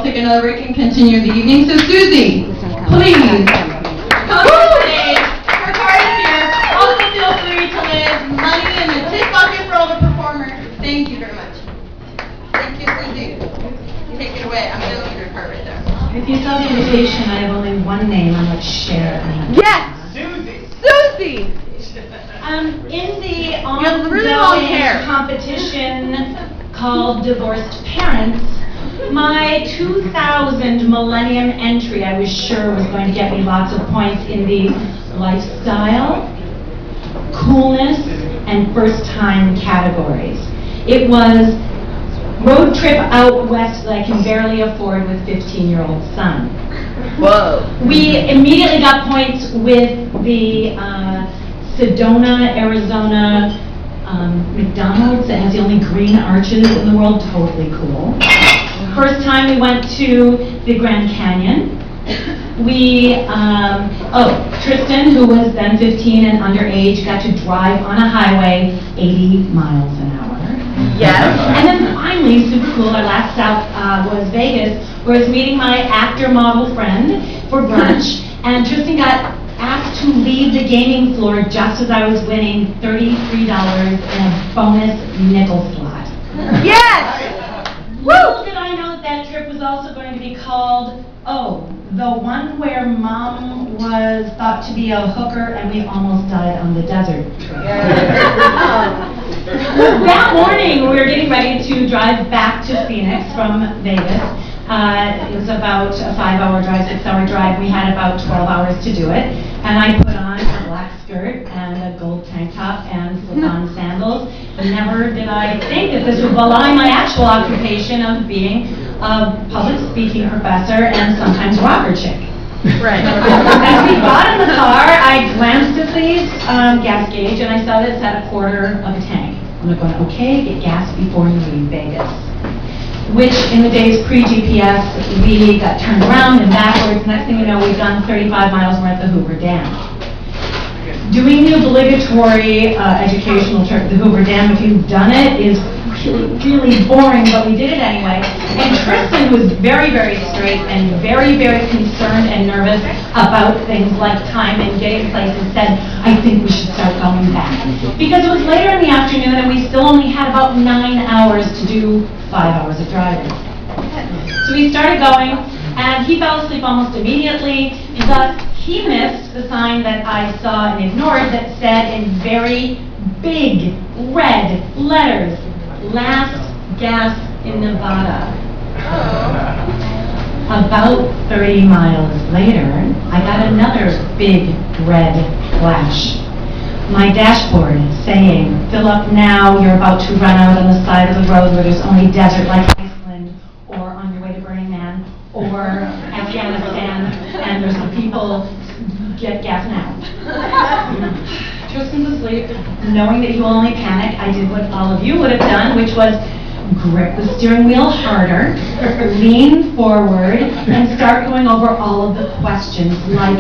take another break and continue the evening. So Susie, please, come up to the stage. Her card is here. Also feel free to live money in the tip bucket for all the performers. Thank you very much. Thank you, Susie. Take it away. I'm going to look at your card right there. If you saw the invitation, I have only one name. I'm like Cher. Yes! Susie! In the really long ongoing hair. competition called Divorced Parents, my 2000 millennium entry I was sure was going to get me lots of points in the lifestyle, coolness, and first-time categories. It was road trip out west that I can barely afford with 15-year-old son. Whoa. We immediately got points with the Sedona, Arizona McDonald's that has the only green arches in the world. Totally cool. First time we went to the Grand Canyon. Trystan, who was then 15 and underage, got to drive on a highway 80 miles an hour. Yes. And then finally, super cool, our last stop was Vegas, where I was meeting my actor model friend for brunch, and Trystan got asked to leave the gaming floor just as I was winning $33 in a bonus nickel slot. Yes! Little did I know that trip was also going to be called, the one where Mom was thought to be a hooker and we almost died on the desert trip. That morning, we were getting ready to drive back to Phoenix from Vegas. It was about a 5-hour drive, 6-hour drive. We had about 12 hours to do it. And I put on a black skirt and a gold tank top and slip-on sandals. Never did I think that this would belie my actual occupation of being a public speaking professor and sometimes rocker chick. Right. As we got in the car, I glanced at the gas gauge and I saw that it's at a quarter of a tank. I'm like going, okay, get gas before you leave Vegas. Which in the days pre-GPS, we got turned around and backwards. Next thing you know, we've done 35 miles more at the Hoover Dam. Doing the obligatory educational trip to the Hoover Dam, if you've done it, is really, really boring, but we did it anyway. And Trystan was very, very straight and very, very concerned and nervous about things like time and getting places, said, I think we should start going back. Because it was later in the afternoon and we still only had about 9 hours to do 5 hours of driving. So we started going, and he fell asleep almost immediately, but he missed the sign that I saw and ignored that said in very big red letters, last gas in Nevada. About 30 miles later, I got another big red flash. My dashboard saying, fill up now, you're about to run out on the side of the road where there's only desert like Iceland, or on your way to Burning Man, or Afghanistan, and there's some people, get gas now. Trystan's asleep, knowing that he will only panic, I did what all of you would have done, which was grip the steering wheel harder, lean forward, and start going over all of the questions, like,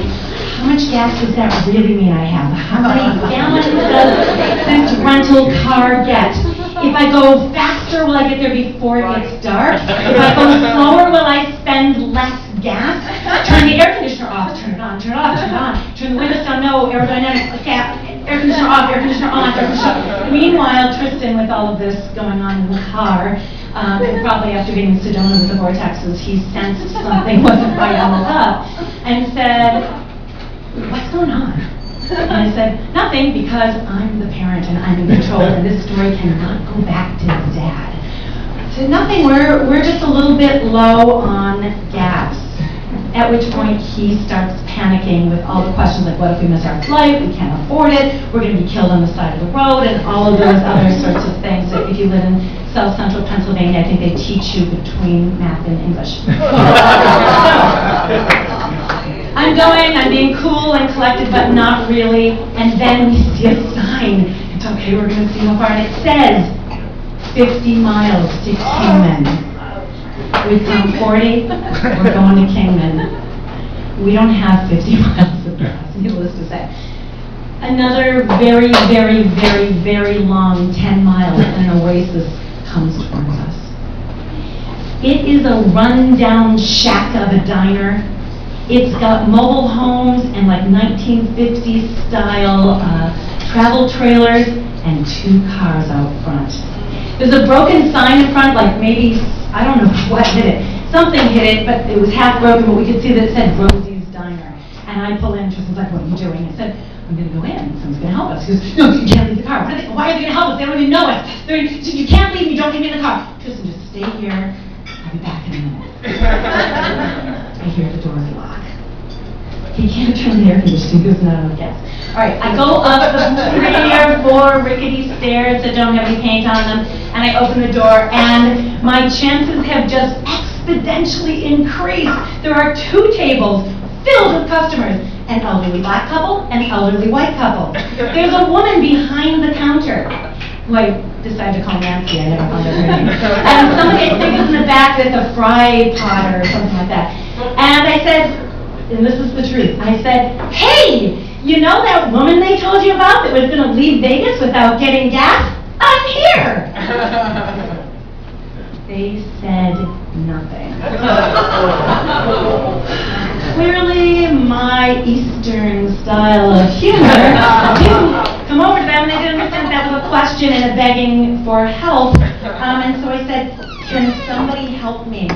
how much gas does that really mean I have? How many gallons does this rental car get? If I go faster, will I get there before it gets dark? If I go slower, will I spend less gas? Turn the air conditioner off, turn it on, turn it off, turn it on. Turn the windows down, no, aerodynamics, air conditioner off, air conditioner on, air conditioner. Meanwhile, Trystan, with all of this going on in the car, probably after being in Sedona with the vortexes, he sensed something wasn't quite on the up and said, what's going on? And I said, nothing, because I'm the parent and I'm in control and this story cannot go back to his dad. I said, nothing, we're just a little bit low on gas. At which point he starts panicking with all the questions like, what if we miss our flight, we can't afford it, we're going to be killed on the side of the road, and all of those other sorts of things. So if you live in South Central Pennsylvania, I think they teach you between math and English. I'm going, I'm being cool and collected, but not really. And then we see a sign. It's okay, we're going to see how far. And it says 50 miles to Kingman. We've come 40, we're going to Kingman. We don't have 50 miles of gas, needless to say. Another very, very, very, very long 10 miles and an oasis comes towards us. It is a rundown shack of a diner. It's got mobile homes and like 1950s style travel trailers and 2 cars out front. There's a broken sign in front, like maybe, I don't know what hit it. Something hit it, but it was half broken, but we could see that it said Rosie's Diner. And I pulled in, Tristan's like, what are you doing? I said, I'm going to go in, someone's going to help us. He goes, no, you can't leave the car. Why are they going to help us? They don't even know us. You can't leave me, don't leave me in the car. Tristan, just stay here. I'll be back in a minute. I hear the doors lock. He can't turn the air conditioning because none of them gas. All right, I go up the 3 or 4 rickety stairs that don't have any paint on them, and I open the door, and my chances have just exponentially increased. There are 2 tables filled with customers, an elderly black couple and an elderly white couple. There's a woman behind the counter, who I decided to call Nancy, I never found out her name. And somebody, I think, was in the back with a fry pot or something like that. And I said, and this is the truth, I said, hey, you know that woman they told you about that was going to leave Vegas without getting gas? I'm here! They said nothing. Clearly, my Eastern style of humor didn't come over to them. They didn't understand that was a question and a begging for help. And so I said, can somebody help me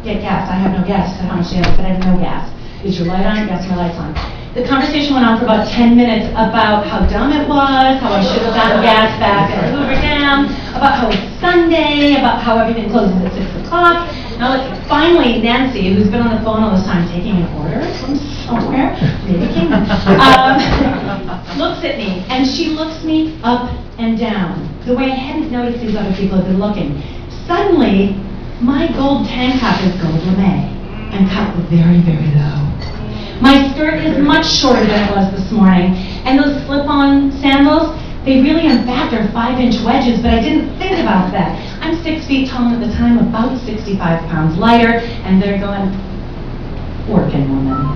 get gas? I have no gas. I said, how much do you have? I said, I have no gas. Is your light on? Yes, my light's on. The conversation went on for about 10 minutes about how dumb it was, how I should have gotten gas back at Hoover Dam, about how it's Sunday, about how everything closes at 6 o'clock. Now, like, finally, Nancy, who's been on the phone all this time taking an order from somewhere, maybe Kingdom, looks at me, and she looks me up and down, the way I hadn't noticed these other people had been looking. Suddenly, my gold tank top is gold lame and cut very, very low. My skirt is much shorter than it was this morning, and those slip-on sandals, they really, in fact, are 5-inch wedges, but I didn't think about that. I'm 6 feet tall at the time, about 65 pounds lighter, and they're going, working woman.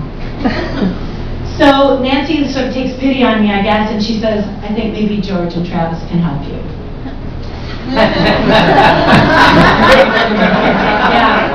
So Nancy sort of takes pity on me, I guess, and she says, I think maybe George and Travis can help you. Yeah.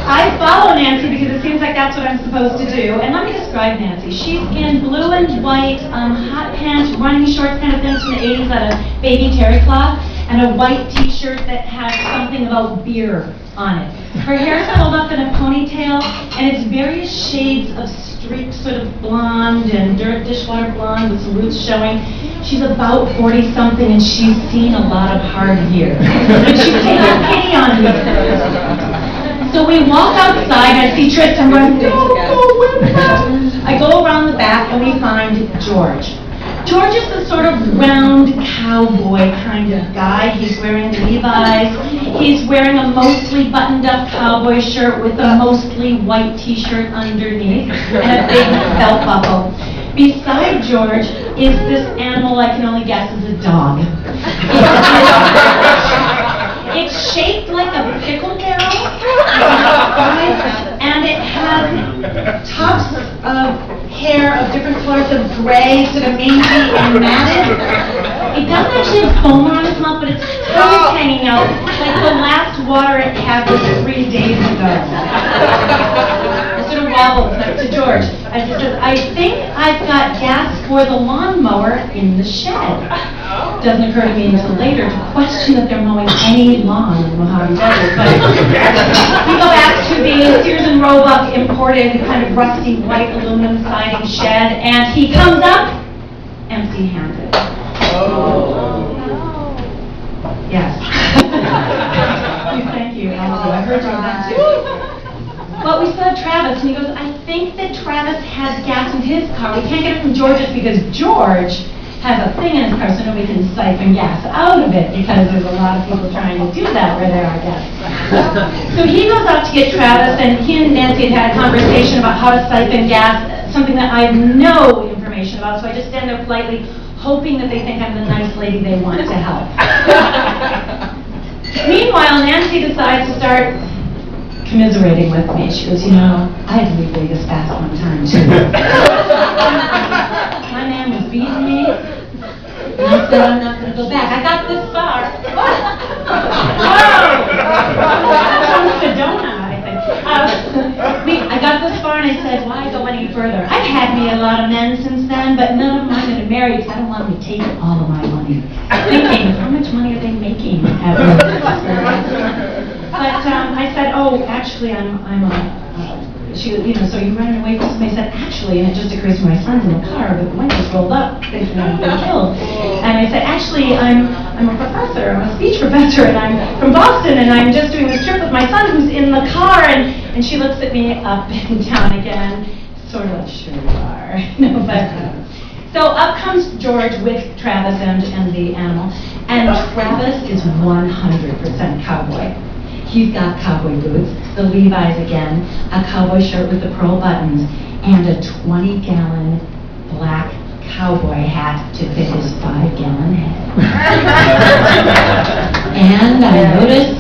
I follow Nancy because it seems like that's what I'm supposed to do. And let me describe Nancy. She's in blue and white hot pants, running shorts kind of things from the 80s out of baby terry cloth, and a white t-shirt that has something about beer on it. Her hair is pulled up in a ponytail, and it's various shades of streaked sort of blonde and dishwater blonde with some roots showing. She's about 40-something, and she's seen a lot of hard years. But she takes pity on me. So we walk outside, I see Trystan running, no, go with us. I go around the back and we find George. George is the sort of round cowboy kind of guy. He's wearing Levi's. He's wearing a mostly buttoned up cowboy shirt with a mostly white t-shirt underneath and a big belt buckle. Beside George is this animal I can only guess is a dog. It's shaped like a pickle barrel, and it has tufts of hair of different colors of gray, sort of mangy and matted. It doesn't actually have foam on its mouth, but its tongue is hanging out like the last water it had was 3 days ago. It sort of wobbles next to George. As he says, I think I've got gas for the lawnmower in the shed. Doesn't occur to me until later to question that they're mowing any lawn in the Mojave Desert. But we go back to the Sears and Roebuck imported kind of rusty white aluminum siding shed, and he comes up empty-handed. Oh. Yes. Thank you. I heard you on that too. But we still have Travis, and he goes, I think that Travis has gas in his car. We can't get it from George's because George has a thing in his car so nobody can siphon gas out of it because there's a lot of people trying to do that where there are gas. So he goes out to get Travis, and he and Nancy had a conversation about how to siphon gas, something that I have no information about, so I just stand there politely hoping that they think I'm the nice lady they want to help. Meanwhile, Nancy decides to start commiserating with me. She goes, you know, I had to leave Vegas fast one time too. My man was beating me, and I said I'm not going to go back. I got this far. Whoa! Sedona, I think. I got this far and I said, why go any further? I've had me a lot of men since then, but none of them I'm going to marry because I don't want them to take all of my money. Thinking, how much money are they making at work? But I said, oh, actually, so you're running away from somebody. I said, actually, and it just occurs to me, my son's in the car, but the windows rolled up, thinking I'd been killed. And I said, actually, I'm a professor, I'm a speech professor, and I'm from Boston, and I'm just doing this trip with my son who's in the car. And she looks at me up and down again, sort of like, sure you are. So up comes George with Travis and the animal, and Travis is 100% cowboy. He's got cowboy boots, the Levi's again, a cowboy shirt with the pearl buttons, and a 20-gallon black cowboy hat to fit his 5-gallon head. And I notice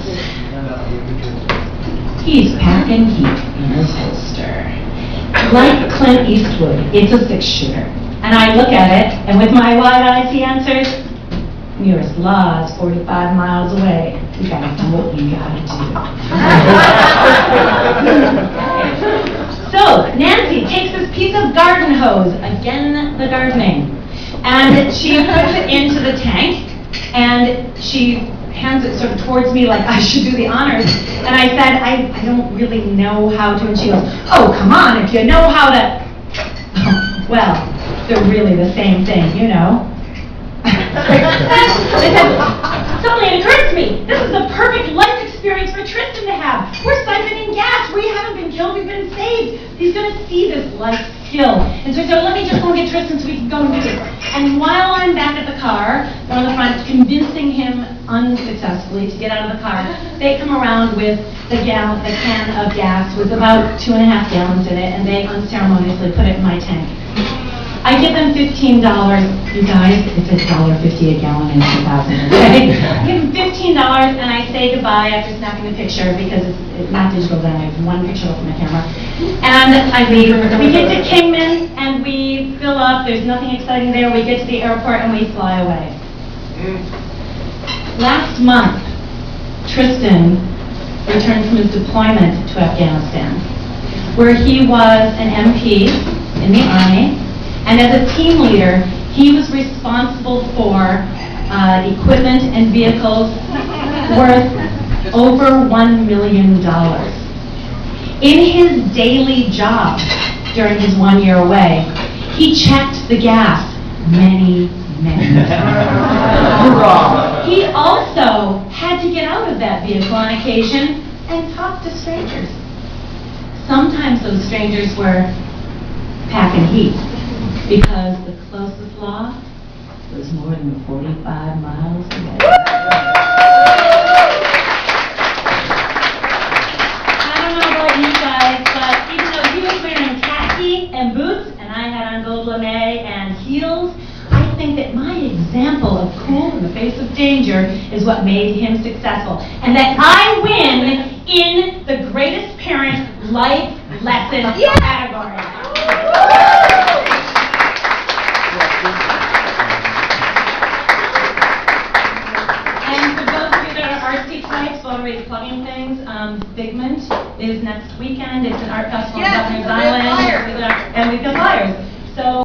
he's packing heat in his holster. Like Clint Eastwood, it's a 6-shooter. And I look at it, and with my wide eyes he answers, nearest law is 45 miles away. You gotta do what you gotta do. So, Nancy takes this piece of garden hose, again the gardening, and she puts it into the tank, and she hands it sort of towards me like I should do the honors. And I said, I don't really know how to, and she goes, oh, come on, if you know how to. Well, they're really the same thing, you know. Suddenly it occurred to me, this is the perfect life experience for Trystan to have. We're siphoning gas. We haven't been killed. We've been saved. He's going to see this life skill. And so I said, let me just go get Trystan so we can go and do it. And while I'm back at the car, on the front, convincing him unsuccessfully to get out of the car, they come around with the can of gas with about 2.5 gallons in it, and they unceremoniously put it in my tank. I give them $15, you guys, it's $1.50 a gallon in 2000, okay? I give them $15 and I say goodbye after snapping the picture because it's not digital then, I have one picture off my camera. And I leave. We get to Kingman and we fill up, there's nothing exciting there, we get to the airport and we fly away. Last month, Trystan returned from his deployment to Afghanistan, where he was an MP in the Army. And as a team leader, he was responsible for equipment and vehicles worth over $1 million. In his daily job during his 1 year away, he checked the gas many times. He also had to get out of that vehicle on occasion and talk to strangers. Sometimes those strangers were packing heat. Because the closest law was more than 45 miles away. I don't know about you guys, but even though he was wearing khaki and boots, and I had on gold lame and heels, I think that my example of cool in the face of danger is what made him successful. And that I win in the greatest parent life lesson category. Already plugging things. Figment is next weekend. It's an art festival in Governor's Island, and we've got flyers. So.